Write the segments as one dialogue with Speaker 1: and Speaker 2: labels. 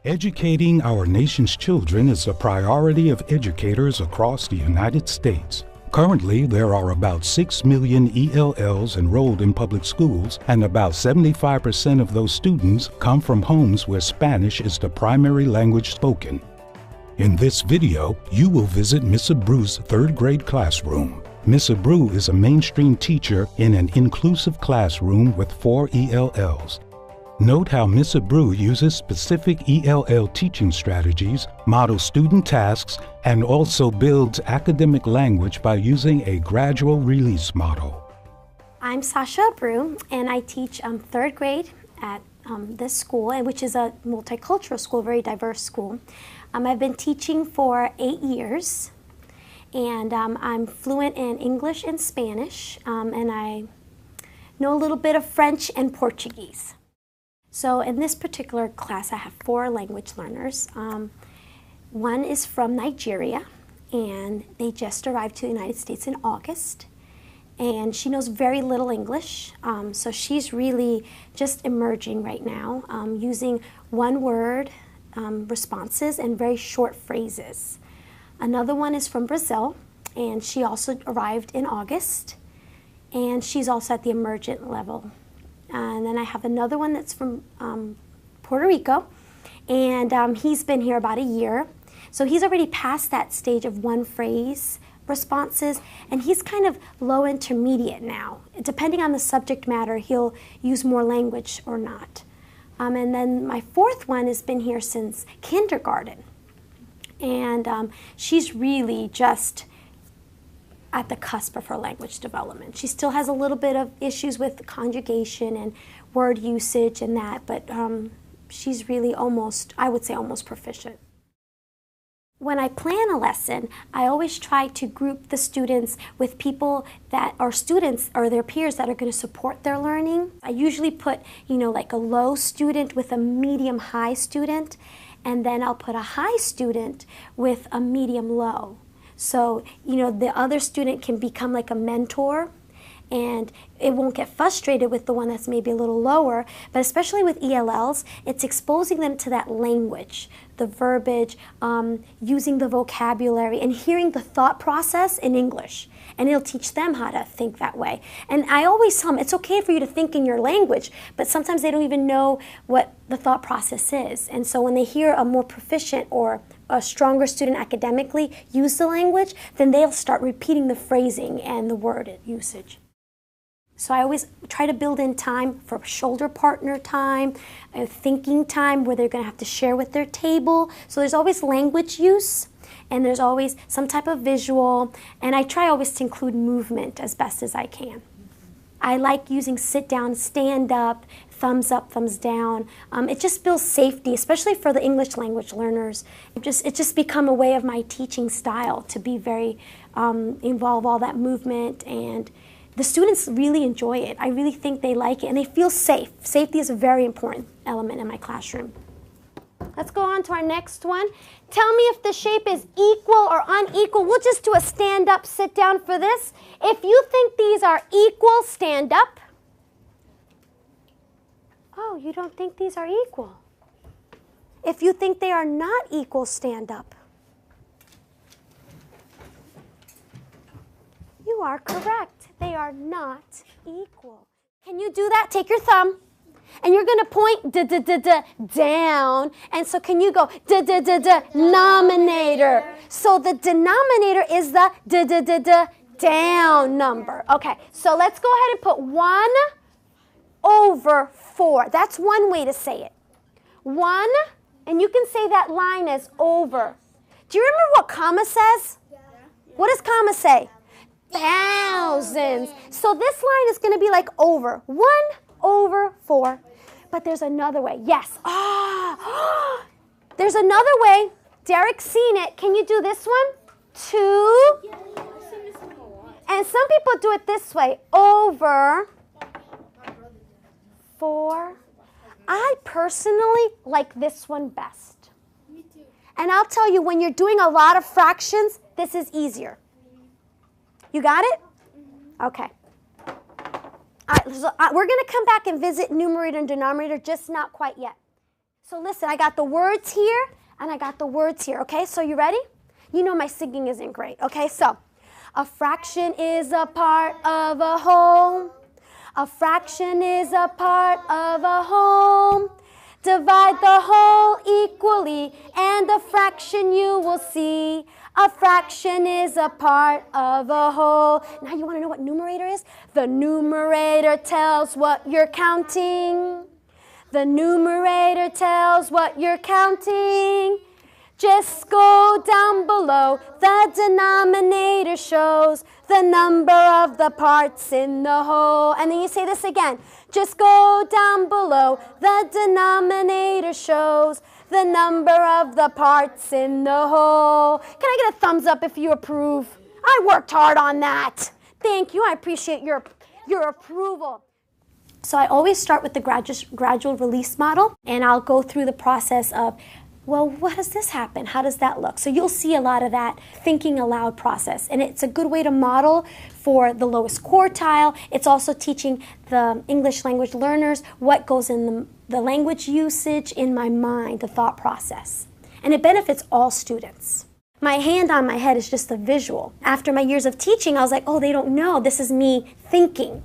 Speaker 1: Educating our nation's children is a priority of educators across the United States. Currently, there are about 6 million ELLs enrolled in public schools, and about 75% of those students come from homes where Spanish is the primary language spoken. In this video, you will visit Miss Abreu's third grade classroom. Miss Abreu is a mainstream teacher in an inclusive classroom with 4 ELLs. Note how Miss Abreu uses specific ELL teaching strategies, models student tasks, and also builds academic language by using a gradual release model.
Speaker 2: I'm Sasha Abreu, and I teach third grade at this school, which is a multicultural school, very diverse school. I've been teaching for 8 years, and I'm fluent in English and Spanish, and I know a little bit of French and Portuguese. So in this particular class, I have 4 language learners. One is from Nigeria, and they just arrived to the United States in August. And she knows very little English, so she's really just emerging right now, using one-word responses and very short phrases. Another one is from Brazil, and she also arrived in August, and she's also at the emergent level. And then I have another one that's from Puerto Rico, and he's been here about a year. So he's already past that stage of one phrase responses, and he's kind of low intermediate now. Depending on the subject matter, he'll use more language or not. And then my 4th one has been here since kindergarten. And she's really just at the cusp of her language development. She still has a little bit of issues with conjugation and word usage and that, but she's really almost, I would say almost proficient. When I plan a lesson, I always try to group the students with people that are students or their peers that are going to support their learning. I usually put, like a low student with a medium-high student, and then I'll put a high student with a medium-low. So, the other student can become like a mentor, and it won't get frustrated with the one that's maybe a little lower, but especially with ELLs, it's exposing them to that language, the verbiage, using the vocabulary, and hearing the thought process in English. And it'll teach them how to think that way. And I always tell them, it's okay for you to think in your language, but sometimes they don't even know what the thought process is. And so when they hear a more proficient or a stronger student academically use the language, then they'll start repeating the phrasing and the word usage. So I always try to build in time for shoulder partner time, thinking time where they're going to have to share with their table. So there's always language use, and there's always some type of visual, and I try always to include movement as best as I can. I like using sit down, stand up, thumbs up, thumbs down. It just builds safety, especially for the English language learners. It's just become a way of my teaching style to be very, involve all that movement, and the students really enjoy it. I really think they like it, and they feel safe. Safety is a very important element in my classroom. Let's go on to our next one. Tell me if the shape is equal or unequal. We'll just do a stand up, sit down for this. If you think these are equal, stand up. Oh, you don't think these are equal. If you think they are not equal, stand up. You are correct. They are not equal. Can you do that? Take your thumb, and you're going to point down. And so can you go denominator? So the denominator is the down number. Okay, so let's go ahead and put 1 over 4. That's one way to say it. 1, and you can say that line as over. Do you remember what comma says? Yeah. What does comma say? Thousands. So this line is going to be like over. 1 over 4. But there's another way. Yes. There's another way. Derek's seen it. Can you do this one? 2. And some people do it this way. Over 4. I personally like this one best. Me too. And I'll tell you, when you're doing a lot of fractions, this is easier. You got it? Okay. All right, so we're going to come back and visit numerator and denominator, just not quite yet. So listen, I got the words here and I got the words here, okay? So you ready? You know my singing isn't great, okay? So, a fraction is a part of a whole. A fraction is a part of a whole. Divide the whole equally and the fraction you will see. A fraction is a part of a whole. Now you want to know what numerator is? The numerator tells what you're counting. The numerator tells what you're counting. Just go down below. The denominator shows the number of the parts in the whole. And then you say this again. Just go down below. The denominator shows the number of the parts in the whole. Can I get a thumbs up if you approve? I worked hard on that. Thank you. I appreciate your approval. So I always start with the gradual release model, and I'll go through the process of, well, what does this happen? How does that look? So you'll see a lot of that thinking aloud process, and it's a good way to model for the lowest quartile. It's also teaching the English language learners what goes in the language usage in my mind, the thought process. And it benefits all students. My hand on my head is just a visual. After my years of teaching, I was like, oh, they don't know. This is me thinking.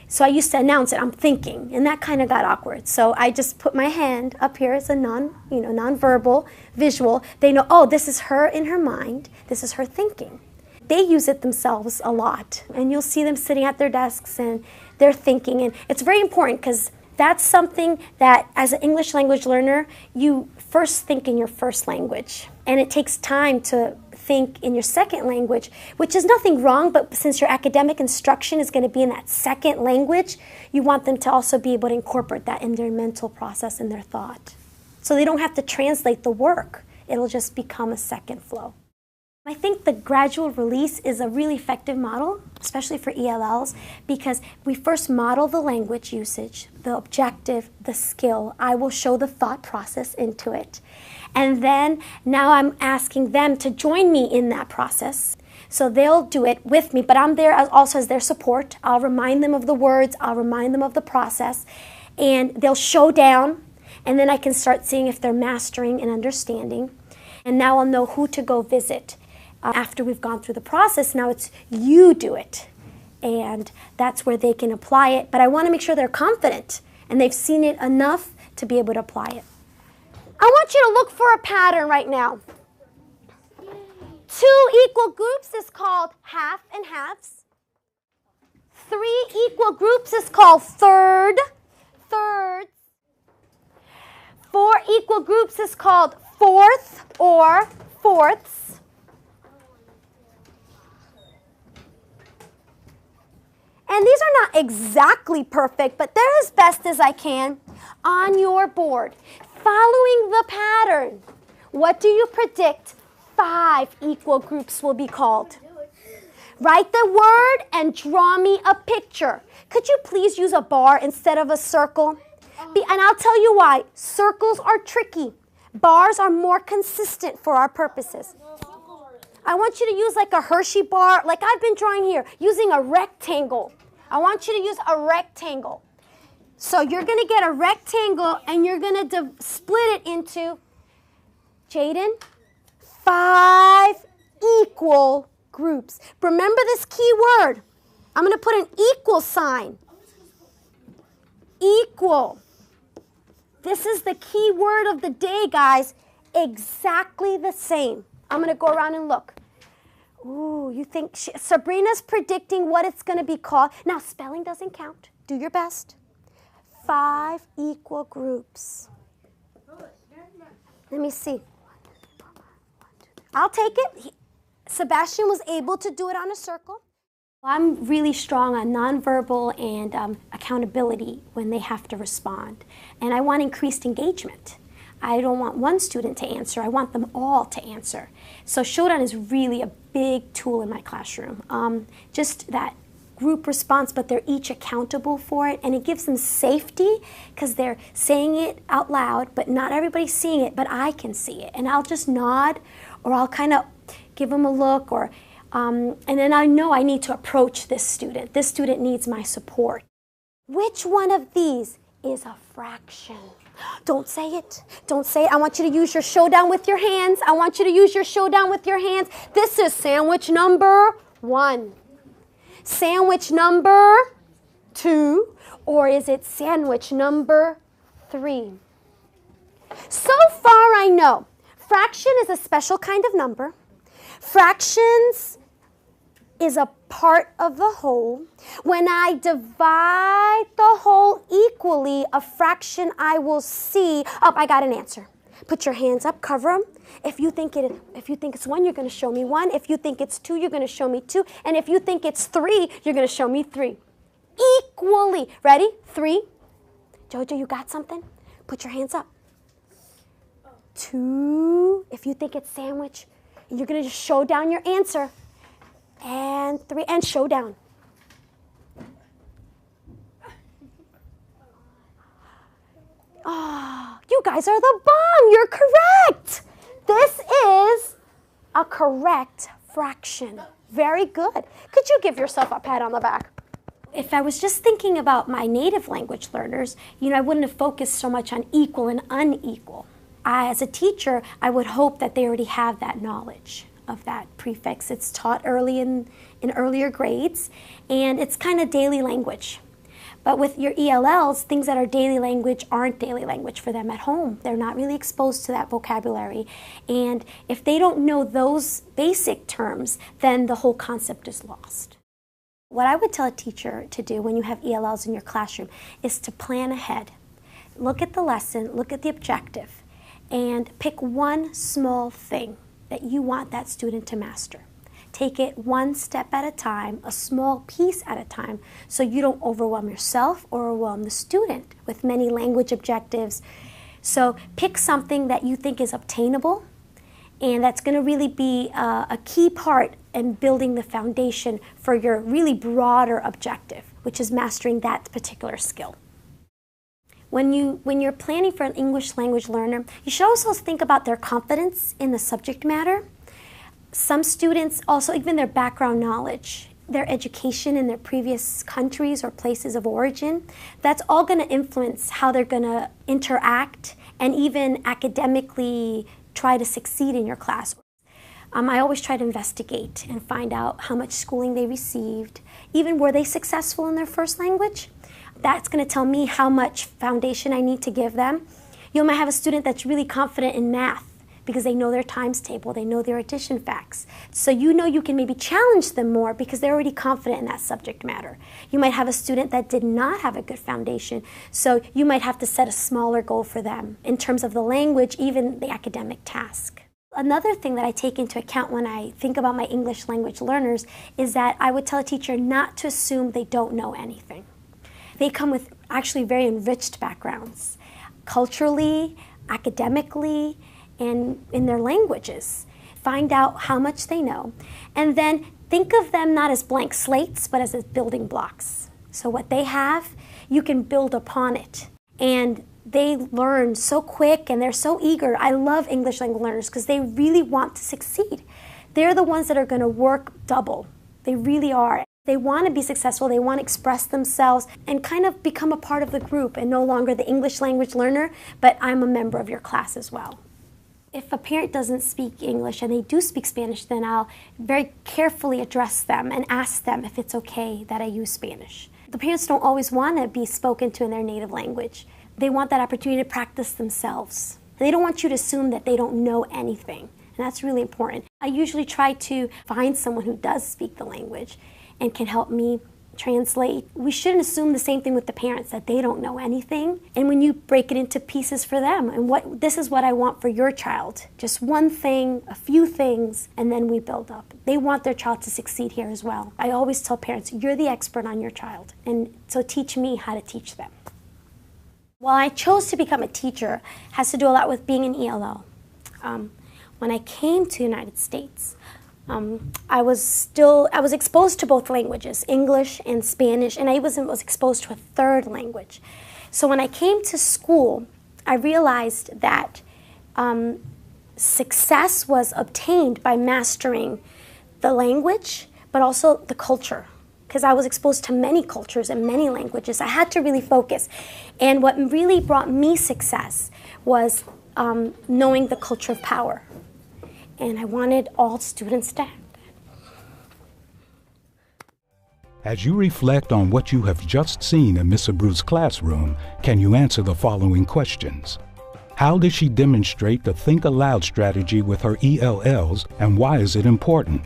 Speaker 2: So I used to announce it, I'm thinking, and that kind of got awkward. So I just put my hand up here as a non-verbal visual. They know, oh, this is her in her mind, this is her thinking. They use it themselves a lot, and you'll see them sitting at their desks and they're thinking, and it's very important because that's something that as an English language learner, you first think in your first language, and it takes time to think in your second language, which is nothing wrong, but since your academic instruction is going to be in that second language, you want them to also be able to incorporate that in their mental process and their thought. So they don't have to translate the work. It'll just become a second flow. I think the gradual release is a really effective model, especially for ELLs, because we first model the language usage, the objective, the skill. I will show the thought process into it. And then now I'm asking them to join me in that process. So they'll do it with me, but I'm there also as their support. I'll remind them of the words, I'll remind them of the process, and they'll show down, and then I can start seeing if they're mastering and understanding. And now I'll know who to go visit. After we've gone through the process, now it's you do it. And that's where they can apply it. But I want to make sure they're confident and they've seen it enough to be able to apply it. I want you to look for a pattern right now. 2 equal groups is called half and halves. 3 equal groups is called thirds. 4 equal groups is called fourth or fourths. And these are not exactly perfect, but they're as best as I can on your board. Following the pattern, what do you predict 5 equal groups will be called? Write the word and draw me a picture. Could you please use a bar instead of a circle? And I'll tell you why. Circles are tricky. Bars are more consistent for our purposes. I want you to use like a Hershey bar, like I've been drawing here, using a rectangle. I want you to use a rectangle. So you're going to get a rectangle and you're going to split it into, Jaden, 5 equal groups. Remember this key word. I'm going to put an equal sign. Equal. This is the key word of the day, guys. Exactly the same. I'm going to go around and look. Ooh, you think Sabrina's predicting what it's going to be called. Now, spelling doesn't count. Do your best. 5 equal groups. Let me see. I'll take it. Sebastian was able to do it on a circle. I'm really strong on nonverbal and accountability when they have to respond. And I want increased engagement. I don't want one student to answer. I want them all to answer. So Showdown is really a big tool in my classroom. Just that group response, but they're each accountable for it, and it gives them safety because they're saying it out loud, but not everybody's seeing it, but I can see it. And I'll just nod, or I'll kind of give them a look, or and then I know I need to approach this student. This student needs my support. Which one of these is a fraction? Don't say it. Don't say it. I want you to use your showdown with your hands. I want you to use your showdown with your hands. This is sandwich number 1. Sandwich number 2. Or is it sandwich number 3? So far I know, fraction is a special kind of number. Fractions is a part of the whole. When I divide the whole equally, a fraction I will see. Oh, I got an answer. Put your hands up, cover them. If you think it's 1, you're going to show me 1. If you think it's 2, you're going to show me 2. And if you think it's 3, you're going to show me 3. Equally. Ready? 3. Jojo, you got something? Put your hands up. 2. If you think it's sandwich, you're going to just show down your answer. And 3, and showdown. Oh, you guys are the bomb. You're correct. This is a correct fraction. Very good. Could you give yourself a pat on the back? If I was just thinking about my native language learners, I wouldn't have focused so much on equal and unequal. As a teacher, I would hope that they already have that knowledge of that prefix. It's taught early in earlier grades, and it's kind of daily language. But with your ELLs, things that are daily language aren't daily language for them at home. They're not really exposed to that vocabulary. And if they don't know those basic terms, then the whole concept is lost. What I would tell a teacher to do when you have ELLs in your classroom is to plan ahead. Look at the lesson, look at the objective, and pick one small thing that you want that student to master. Take it one step at a time, a small piece at a time, so you don't overwhelm yourself or overwhelm the student with many language objectives. So pick something that you think is obtainable, and that's going to really be a key part in building the foundation for your really broader objective, which is mastering that particular skill. When you're planning for an English language learner, you should also think about their confidence in the subject matter. Some students also, even their background knowledge, their education in their previous countries or places of origin, that's all going to influence how they're going to interact and even academically try to succeed in your class. I always try to investigate and find out how much schooling they received, even were they successful in their first language. That's going to tell me how much foundation I need to give them. You might have a student that's really confident in math because they know their times table, they know their addition facts. So you can maybe challenge them more because they're already confident in that subject matter. You might have a student that did not have a good foundation, so you might have to set a smaller goal for them in terms of the language, even the academic task. Another thing that I take into account when I think about my English language learners is that I would tell a teacher not to assume they don't know anything. They come with actually very enriched backgrounds, culturally, academically, and in their languages. Find out how much they know, and then think of them not as blank slates, but as building blocks. So what they have, you can build upon it. And they learn so quick, and they're so eager. I love English language learners because they really want to succeed. They're the ones that are going to work double. They really are. They want to be successful, they want to express themselves and kind of become a part of the group and no longer the English language learner, but I'm a member of your class as well. If a parent doesn't speak English and they do speak Spanish, then I'll very carefully address them and ask them if it's okay that I use Spanish. The parents don't always want to be spoken to in their native language. They want that opportunity to practice themselves. They don't want you to assume that they don't know anything, and that's really important. I usually try to find someone who does speak the language and can help me translate. We shouldn't assume the same thing with the parents, that they don't know anything. And when you break it into pieces for them, and this is what I want for your child, just one thing, a few things, and then we build up. They want their child to succeed here as well. I always tell parents, you're the expert on your child, and so teach me how to teach them. Well, I chose to become a teacher has to do a lot with being an ELL. When I came to the United States, I was exposed to both languages, English and Spanish, and I was exposed to a third language. So when I came to school, I realized that success was obtained by mastering the language, but also the culture. because I was exposed to many cultures and many languages. I had to really focus. And what really brought me success was knowing the culture of power. And I wanted all students to have that.
Speaker 1: As you reflect on what you have just seen in Ms. Abreu's classroom, can you answer the following questions? How does she demonstrate the Think Aloud strategy with her ELLs, and why is it important?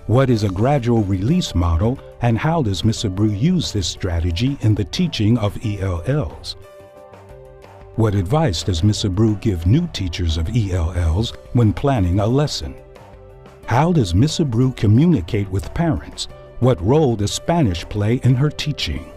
Speaker 1: What is a gradual release model, and how does Ms. Abreu use this strategy in the teaching of ELLs? What advice does Ms. Abreu give new teachers of ELLs when planning a lesson? How does Ms. Abreu communicate with parents? What role does Spanish play in her teaching?